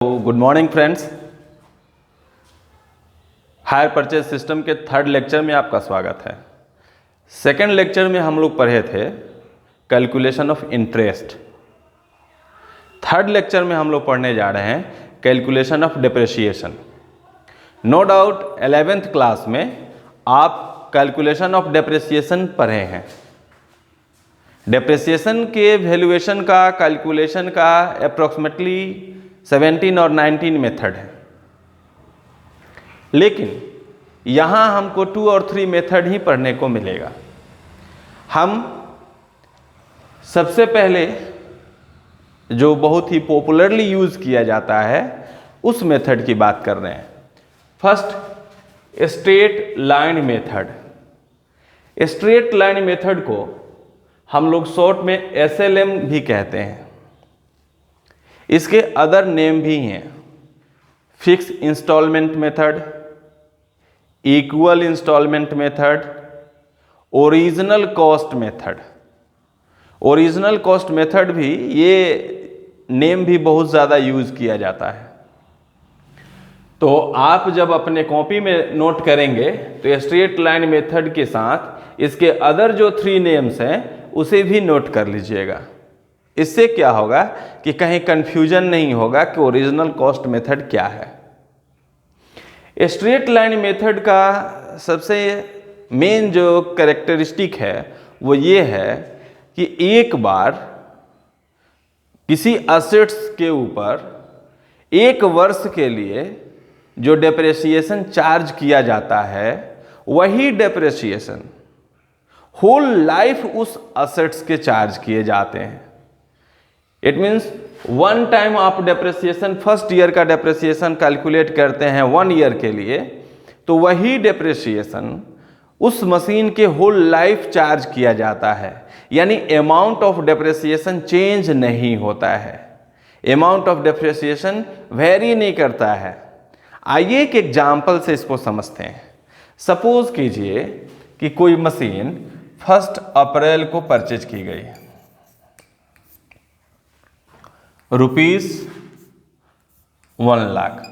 Good morning friends. Hire purchase system के third lecture में आपका स्वागत है। सेकेंड लेक्चर में हम लोग पढ़े थे calculation of interest. Third lecture में हम लोग पढ़ने जा रहे हैं calculation of depreciation. No doubt 11th class में आप कैलकुलेशन ऑफ डिप्रिसिएशन पढ़े हैं। डिप्रिसिएशन के वैल्यूएशन का कैलकुलेशन का अप्रॉक्सीमेटली 17 और 19 मेथड है, लेकिन यहाँ हमको 2 और 3 मेथड ही पढ़ने को मिलेगा। हम सबसे पहले जो बहुत ही पॉपुलरली यूज़ किया जाता है उस मेथड की बात कर रहे हैं। First, straight line method. Straight line method को हम लोग शॉर्ट में SLM भी कहते हैं। इसके अदर नेम भी हैं, fix instalment method, equal instalment method, original cost method. Original cost method भी, ये नेम भी बहुत ज़्यादा यूज़ किया जाता है। तो आप जब अपने कॉपी में नोट करेंगे तो स्ट्रेट लाइन मेथड के साथ इसके अदर जो 3 नेम्स हैं उसे भी नोट कर लीजिएगा। इससे क्या होगा कि कहीं कंफ्यूजन नहीं होगा कि ओरिजिनल कॉस्ट मेथड क्या है। स्ट्रेट लाइन मेथड का सबसे मेन जो कैरेक्टरिस्टिक है वो ये है कि एक बार किसी असेट्स के ऊपर 1 वर्ष के लिए जो डेप्रिसिएशन चार्ज किया जाता है वही डेप्रिसिएशन होल लाइफ उस असेट्स के चार्ज किए जाते हैं। इट मीन्स वन टाइम आप डेप्रिसिएशन, फर्स्ट ईयर का डेप्रिसिएशन कैलकुलेट करते हैं 1 ईयर के लिए, तो वही डेप्रिसिएशन उस मशीन के होल लाइफ चार्ज किया जाता है। यानी अमाउंट ऑफ डेप्रिसिएशन चेंज नहीं होता है, अमाउंट ऑफ डेप्रिसिएशन वेरी नहीं करता है। आइए एक एग्जाम्पल से इसको समझते हैं। सपोज कीजिए कि कोई मशीन 1 अप्रैल को परचेज की गई, ₹1 लाख।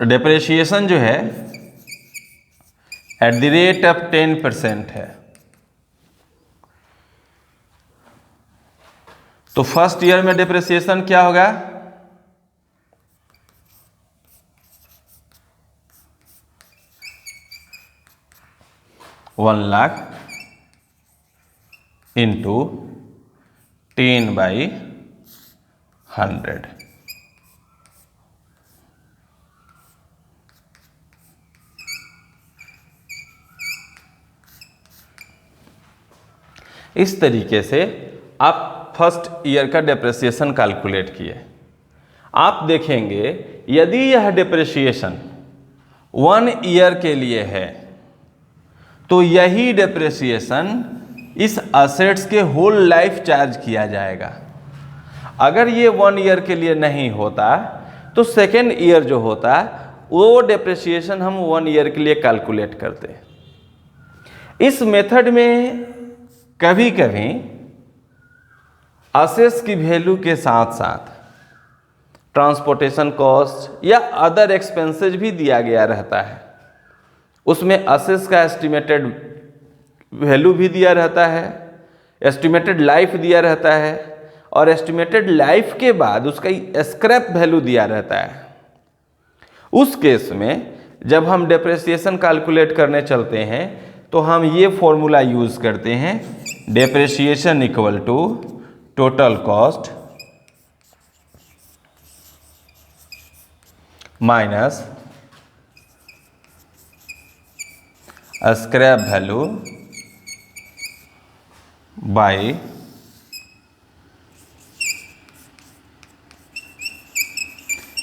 डेप्रिसिएशन जो है एट द रेट ऑफ 10% है। तो फर्स्ट ईयर में डेप्रिसिएशन क्या होगा? $1 लाख इंटू 10/100। इस तरीके से आप फर्स्ट ईयर का डेप्रिसिएशन कैलकुलेट किए। आप देखेंगे यदि यह डेप्रिसिएशन 1 ईयर के लिए है तो यही डेप्रिसिएशन इस असेट्स के होल लाइफ चार्ज किया जाएगा। अगर ये 1 ईयर के लिए नहीं होता तो सेकेंड ईयर जो होता वो डेप्रिसिएशन हम 1 ईयर के लिए कैलकुलेट करते। इस मेथड में कभी कभी असेट्स की वैल्यू के साथ साथ ट्रांसपोर्टेशन कॉस्ट या अदर एक्सपेंसेस भी दिया गया रहता है। उसमें असेट्स का एस्टिमेटेड वैल्यू भी दिया रहता है, एस्टिमेटेड लाइफ दिया रहता है, और एस्टिमेटेड लाइफ के बाद उसका स्क्रैप वैल्यू दिया रहता है। उस केस में जब हम डेप्रिसिएशन कैलकुलेट करने चलते हैं तो हम ये फॉर्मूला यूज़ करते हैं, depreciation equal to total cost minus scrap value by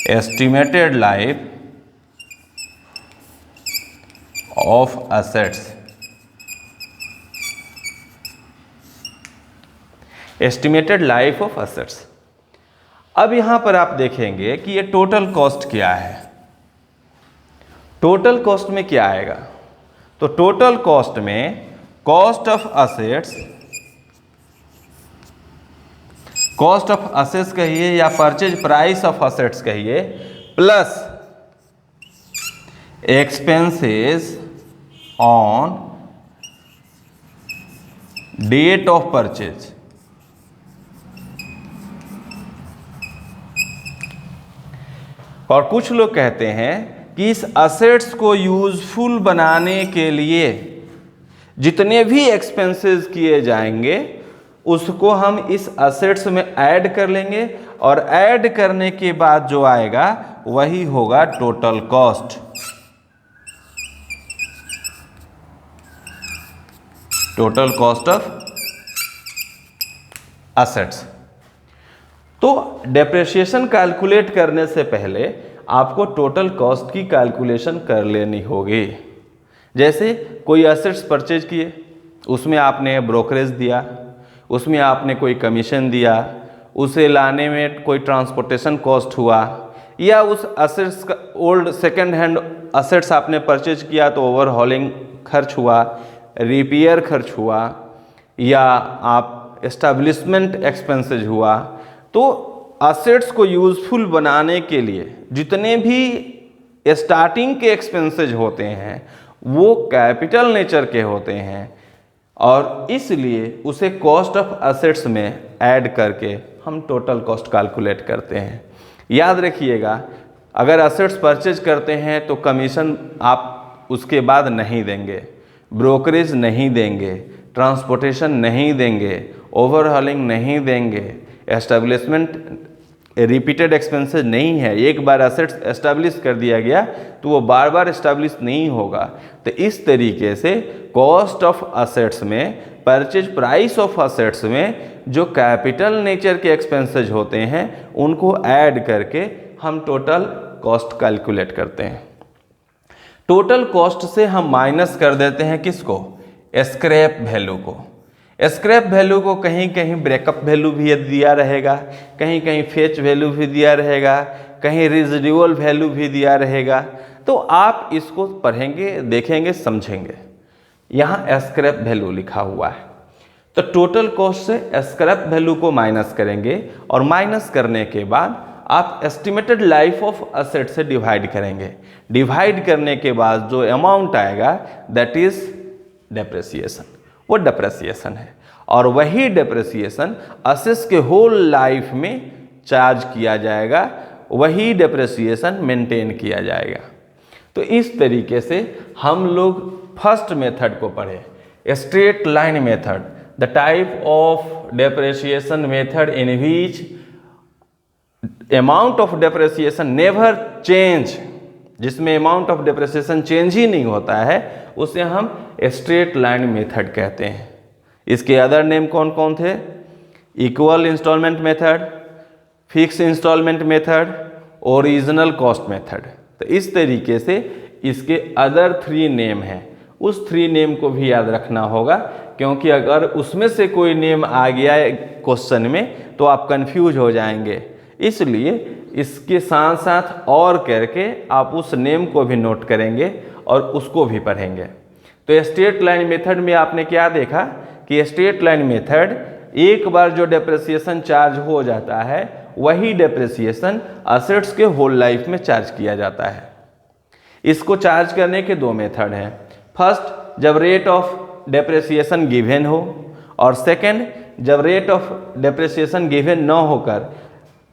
estimated life of assets. Estimated life of assets. अब यहां पर आप देखेंगे कि ये टोटल कॉस्ट क्या है। टोटल कॉस्ट में क्या आएगा? तो टोटल कॉस्ट में cost of assets cost of assets कहिए या परचेज प्राइस ऑफ असेट्स कहिए, plus expenses on date of purchase. और कुछ लोग कहते हैं कि इस असेट्स को यूजफुल बनाने के लिए जितने भी एक्सपेंसेस किए जाएंगे उसको हम इस असेट्स में ऐड कर लेंगे और ऐड करने के बाद जो आएगा वही होगा total cost. Total cost of assets. तो डेप्रिसिएशन कैलकुलेट करने से पहले आपको टोटल कॉस्ट की कैलकुलेशन कर लेनी होगी। जैसे कोई असेट्स परचेज किए, उसमें आपने ब्रोकरेज दिया, उसमें आपने कोई कमीशन दिया, उसे लाने में कोई ट्रांसपोर्टेशन कॉस्ट हुआ, या उस असेट्स का ओल्ड सेकेंड हैंड असेट्स आपने परचेज किया तो ओवरहॉलिंग खर्च हुआ, रिपेयर खर्च हुआ, या आप एस्टेब्लिशमेंट एक्सपेंसेज हुआ। तो असेट्स को यूजफुल बनाने के लिए जितने भी स्टार्टिंग के एक्सपेंसेज होते हैं वो कैपिटल नेचर के होते हैं और इसलिए उसे कॉस्ट ऑफ असेट्स में ऐड करके हम टोटल कॉस्ट कैलकुलेट करते हैं। याद रखिएगा, अगर असेट्स परचेज करते हैं तो कमीशन आप उसके बाद नहीं देंगे, ब्रोकरेज नहीं देंगे, ट्रांसपोर्टेशन नहीं देंगे, ओवरहॉलिंग नहीं देंगे, एस्टेब्लिशमेंट रिपीटेड एक्सपेंसेस नहीं है। एक बार असेट्स एस्टेब्लिश कर दिया गया तो वो बार बार एस्टेब्लिश नहीं होगा। तो इस तरीके से कॉस्ट ऑफ असेट्स में, परचेज प्राइस ऑफ असेट्स में जो कैपिटल नेचर के एक्सपेंसेज होते हैं उनको ऐड करके हम टोटल कॉस्ट कैलकुलेट करते हैं। टोटल कॉस्ट से हम माइनस कर देते हैं किसको? स्क्रैप वैल्यू को। स्क्रैप वैल्यू को कहीं कहीं ब्रेकअप वैल्यू भी दिया रहेगा, कहीं कहीं फेच वैल्यू भी दिया रहेगा, कहीं रेजिडुअल वैल्यू भी दिया रहेगा। तो आप इसको पढ़ेंगे, देखेंगे, समझेंगे। यहाँ स्क्रैप वैल्यू लिखा हुआ है तो टोटल कॉस्ट से स्क्रैप वैल्यू को माइनस करेंगे और माइनस करने के बाद आप एस्टिमेटेड लाइफ ऑफ असेट से डिवाइड करेंगे। डिवाइड करने के बाद जो अमाउंट आएगा दैट इज डेप्रिसिएशन। वो डेप्रिसिएशन है और वही डेप्रिसिएशन असेट्स के होल लाइफ में चार्ज किया जाएगा, वही डेप्रिसिएशन मेंटेन किया जाएगा। तो इस तरीके से हम लोग फर्स्ट मेथड को पढ़े, straight line method, the type of depreciation method in which amount of depreciation never change, जिसमें अमाउंट ऑफ डेप्रिसिएशन चेंज ही नहीं होता है, उसे हम स्ट्रेट लाइन मेथड कहते हैं। इसके अदर नेम कौन कौन थे? Equal instalment method, fix instalment method, original cost method. तो इस तरीके से इसके अदर 3 नेम हैं, उस 3 नेम को भी याद रखना होगा, क्योंकि अगर उसमें से कोई नेम आ गया क्वेश्चन में तो आप कंफ्यूज हो जाएंगे। इसलिए इसके साथ साथ और करके आप उस नेम को भी नोट करेंगे और उसको भी पढ़ेंगे। तो स्ट्रेट लाइन मेथड में आपने क्या देखा कि स्ट्रेट लाइन मेथड एक बार जो डेप्रिसिएशन चार्ज हो जाता है वही डेप्रिसिएशन असेट्स के होल लाइफ में चार्ज किया जाता है। इसको चार्ज करने के 2 मेथड हैं। फर्स्ट, जब रेट ऑफ डेप्रिसिएशन गिवन हो, और सेकंड, जब रेट ऑफ डेप्रिसिएशन गिवन न होकर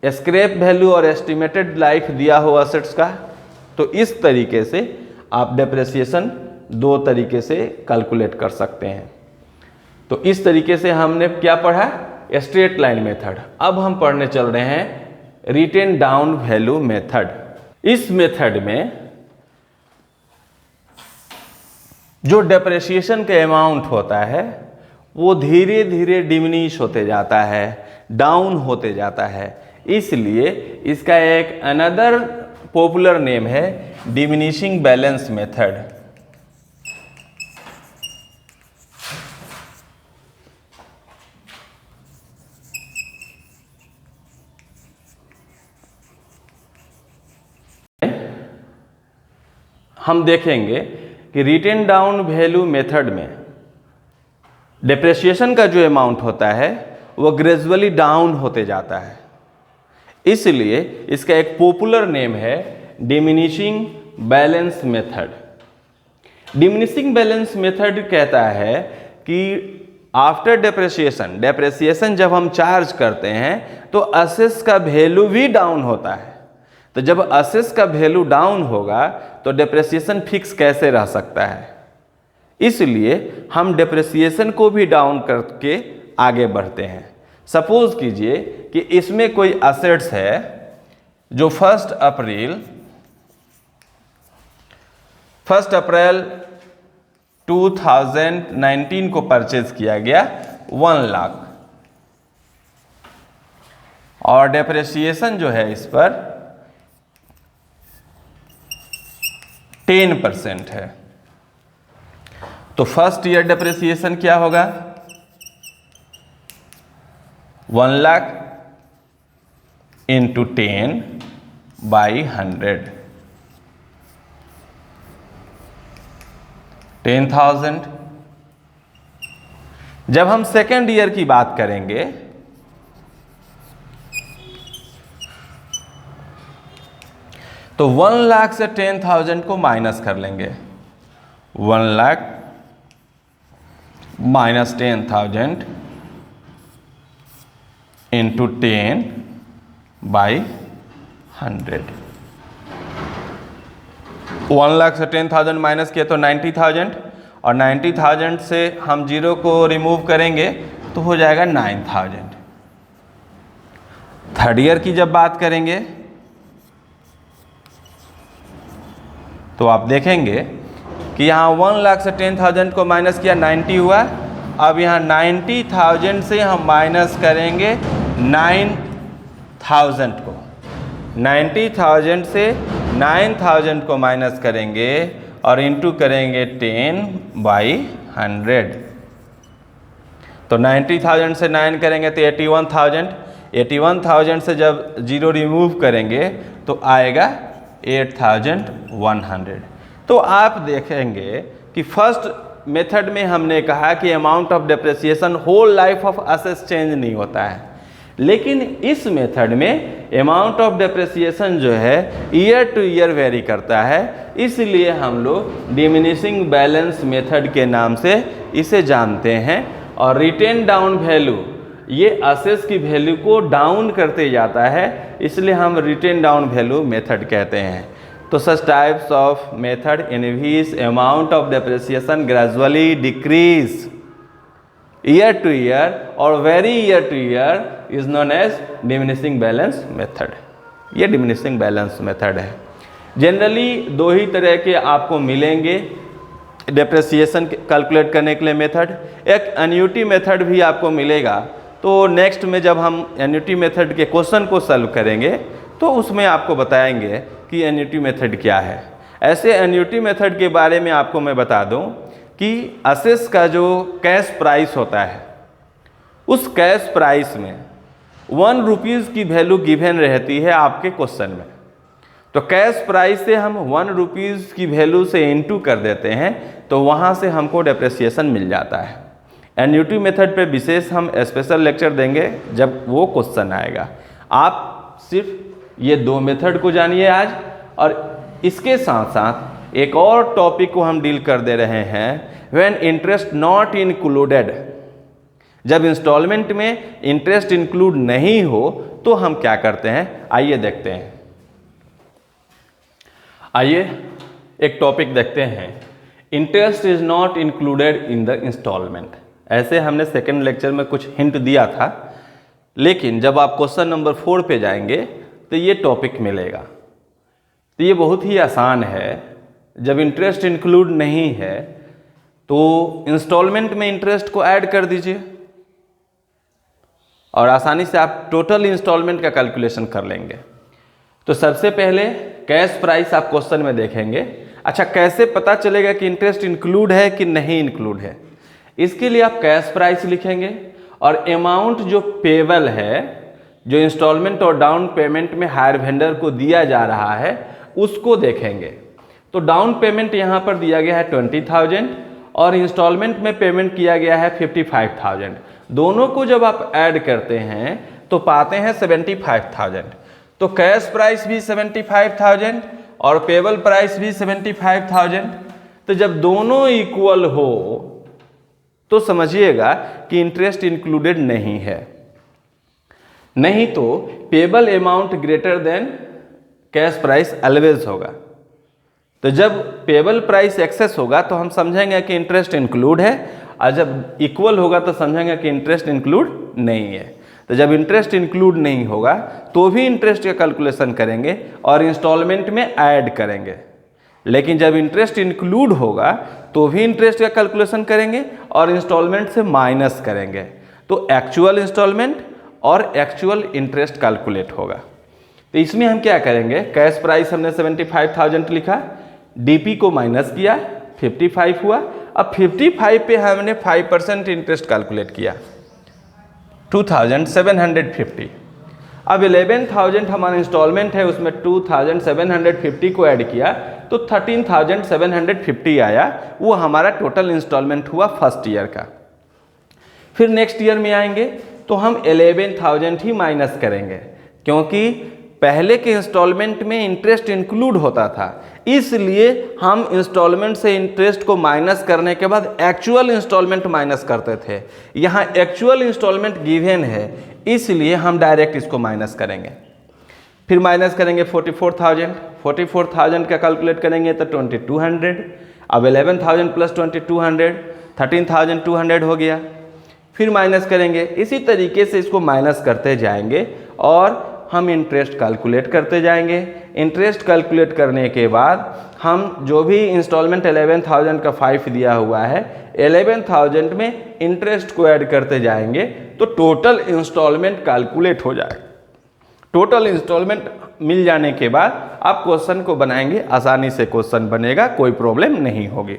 स्क्रैप वैल्यू और एस्टिमेटेड लाइफ दिया हो असेट्स का। तो इस तरीके से आप डेप्रिसिएशन 2 तरीके से कैलकुलेट कर सकते हैं। तो इस तरीके से हमने क्या पढ़ा? Straight line method. अब हम पढ़ने चल रहे हैं रिटेन डाउन वैल्यू मेथड। इस मेथड में जो डेप्रिसिएशन का अमाउंट होता है वो धीरे धीरे डिमिनिश होते जाता है, डाउन होते जाता है। इसलिए इसका एक अनदर पॉपुलर नेम है डिमिनिशिंग बैलेंस मेथड। हम देखेंगे कि रिटेन डाउन वैल्यू मेथड में डेप्रिसिएशन का जो अमाउंट होता है वो ग्रेजुअली डाउन होते जाता है। इसलिए इसका एक पॉपुलर नेम है diminishing balance method. Diminishing balance method कहता है कि आफ्टर डेप्रेसिएशन जब हम चार्ज करते हैं तो असेस का वैल्यू भी डाउन होता है। तो जब असेस का वैल्यू डाउन होगा तो डेप्रेसिएशन फिक्स कैसे रह सकता है। इसलिए हम डेप्रेसिएशन को भी डाउन करके आगे बढ़ते हैं। सपोज कीजिए कि इसमें कोई असेट्स है जो 1 अप्रैल 2019 को परचेज किया गया 1 लाख, और डेप्रेसिएशन जो है इस पर 10% है। तो फर्स्ट ईयर डेप्रेसिएशन क्या होगा? 1 लाख इंटू 10/100, 10,000। जब हम सेकेंड ईयर की बात करेंगे तो 1 लाख से 10,000 को माइनस कर लेंगे। 1 लाख माइनस 10,000 इंटू 10/100। 1 लाख से 10,000 माइनस किया तो 90,000, और 90,000 से हम 0 को रिमूव करेंगे तो हो जाएगा 9,000। थर्ड ईयर की जब बात करेंगे तो आप देखेंगे कि यहाँ 1 लाख से 10,000 को माइनस किया 90 हुआ। अब यहाँ 90,000 से हम माइनस करेंगे 9,000 को, 90,000 से 9,000 को माइनस करेंगे और इंटू करेंगे 10/100। तो 90,000 से 9 करेंगे तो 81,000, 81,000 से जब 0 रिमूव करेंगे तो आएगा 8,100। तो आप देखेंगे कि फर्स्ट मेथड में हमने कहा कि amount of depreciation whole life of असेस चेंज नहीं होता है, लेकिन इस मेथड में अमाउंट ऑफ डेप्रेसिएशन जो है ईयर टू ईयर वेरी करता है। इसलिए हम लोग डिमिनिशिंग बैलेंस मेथड के नाम से इसे जानते हैं। और रिटेन डाउन वैल्यू ये असेस की वैल्यू को डाउन करते जाता है, इसलिए हम रिटेन डाउन वैल्यू मेथड कहते हैं। तो such types of method in which amount of depreciation gradually decrease year to year और very year to year is known as diminishing balance method. ये डिमिनिशिंग बैलेंस मेथड है। Generally 2 ही तरह के आपको मिलेंगे डेप्रेसिएशन कैलकुलेट करने के लिए मेथड। एक एन्युटी मेथड भी आपको मिलेगा। तो नेक्स्ट में जब हम एन्युटी मेथड के क्वेश्चन को सॉल्व करेंगे तो उसमें आपको बताएंगे कि एन्युटी मेथड क्या है। ऐसे एन्युटी मेथड के बारे में आपको मैं बता दूं कि असेस का जो कैश प्राइस होता है उस कैश प्राइस में 1 रुपीज़ की वैल्यू गिवन रहती है आपके क्वेश्चन में। तो कैश प्राइस से हम 1 रुपीज़ की वैल्यू से इनटू कर देते हैं तो वहाँ से हमको डेप्रेसिएशन मिल जाता है। एन्युटी मेथड पे विशेष हम स्पेशल लेक्चर देंगे जब वो क्वेश्चन आएगा। आप सिर्फ ये 2 मेथड को जानिए आज, और इसके साथ साथ एक और टॉपिक को हम डील कर दे रहे हैं, व्हेन इंटरेस्ट नॉट इंक्लूडेड। जब इंस्टॉलमेंट में इंटरेस्ट इंक्लूड नहीं हो तो हम क्या करते हैं, आइए देखते हैं। आइए एक टॉपिक देखते हैं, interest is not included in the instalment. ऐसे हमने सेकेंड लेक्चर में कुछ हिंट दिया था, लेकिन जब आप क्वेश्चन नंबर 4 पे जाएंगे तो ये टॉपिक मिलेगा। तो ये बहुत ही आसान है। जब इंटरेस्ट इंक्लूड नहीं है तो इंस्टॉलमेंट में इंटरेस्ट को ऐड कर दीजिए और आसानी से आप टोटल इंस्टॉलमेंट का कैलकुलेशन कर लेंगे। तो सबसे पहले कैश प्राइस आप क्वेश्चन में देखेंगे। अच्छा, कैसे पता चलेगा कि इंटरेस्ट इंक्लूड है कि नहीं इंक्लूड है? इसके लिए आप कैश प्राइस लिखेंगे और अमाउंट जो पेबल है, जो इंस्टॉलमेंट और डाउन पेमेंट में हायर वेंडर को दिया जा रहा है, उसको देखेंगे। तो डाउन पेमेंट यहाँ पर दिया गया है 20,000 और इंस्टॉलमेंट में पेमेंट किया गया है 55,000। दोनों को जब आप ऐड करते हैं तो पाते हैं 75,000। तो कैश प्राइस भी 75,000 और पेबल प्राइस भी 75,000। तो जब दोनों इक्वल हो तो समझिएगा कि इंटरेस्ट इंक्लूडेड नहीं है, नहीं तो payable amount greater than cash price always होगा। तो जब पेबल प्राइस एक्सेस होगा तो हम समझेंगे कि इंटरेस्ट इंक्लूड है, और जब इक्वल होगा तो समझेंगे कि इंटरेस्ट इंक्लूड नहीं है। तो जब इंटरेस्ट इंक्लूड नहीं होगा तो भी इंटरेस्ट का कैलकुलेशन करेंगे और इंस्टॉलमेंट में ऐड करेंगे, लेकिन जब इंटरेस्ट इंक्लूड होगा तो भी इंटरेस्ट का कैलकुलेशन करेंगे और इंस्टॉलमेंट से माइनस करेंगे। तो एक्चुअल इंस्टॉलमेंट और एक्चुअल इंटरेस्ट कैलकुलेट होगा। तो इसमें हम क्या करेंगे, कैश प्राइस हमने 75,000 लिखा, डीपी को माइनस किया, 55 हुआ। अब 55 पे हमने 5% इंटरेस्ट कैलकुलेट किया, 2,750। अब 11,000 हमारा इंस्टॉलमेंट है, उसमें 2,750 को ऐड किया तो 13,750 आया। वो हमारा टोटल इंस्टॉलमेंट हुआ फर्स्ट ईयर का। फिर नेक्स्ट ईयर में आएंगे तो हम 11,000 ही माइनस करेंगे, क्योंकि पहले के इंस्टॉलमेंट में इंटरेस्ट इंक्लूड होता था, इसलिए हम इंस्टॉलमेंट से इंटरेस्ट को माइनस करने के बाद एक्चुअल इंस्टॉलमेंट माइनस करते थे। यहाँ एक्चुअल इंस्टॉलमेंट गिवन है, इसलिए हम डायरेक्ट इसको माइनस करेंगे। फिर माइनस करेंगे 44,000 का कैलकुलेट करेंगे तो 2,200। अब 11,000 प्लस 2,200 13,200 हो गया। फिर माइनस करेंगे, इसी तरीके से इसको माइनस करते जाएंगे और हम इंटरेस्ट कैलकुलेट करते जाएंगे। इंटरेस्ट कैलकुलेट करने के बाद हम जो भी इंस्टॉलमेंट 11,000 का 5 दिया हुआ है, 11,000 में इंटरेस्ट को ऐड करते जाएंगे तो टोटल इंस्टॉलमेंट कैलकुलेट हो जाएगा। टोटल इंस्टॉलमेंट मिल जाने के बाद आप क्वेश्चन को बनाएंगे, आसानी से क्वेश्चन बनेगा, कोई प्रॉब्लम नहीं होगी।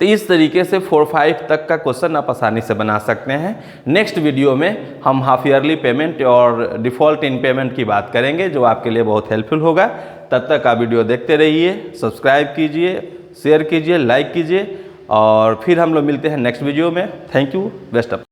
तो इस तरीके से 4-5 तक का क्वेश्चन आप आसानी से बना सकते हैं। नेक्स्ट वीडियो में हम हाफ ईयरली पेमेंट और डिफ़ॉल्ट इन पेमेंट की बात करेंगे, जो आपके लिए बहुत हेल्पफुल होगा। तब तक आप वीडियो देखते रहिए, सब्सक्राइब कीजिए, शेयर कीजिए, लाइक कीजिए, और फिर हम लोग मिलते हैं नेक्स्ट वीडियो में। Thank you, best of.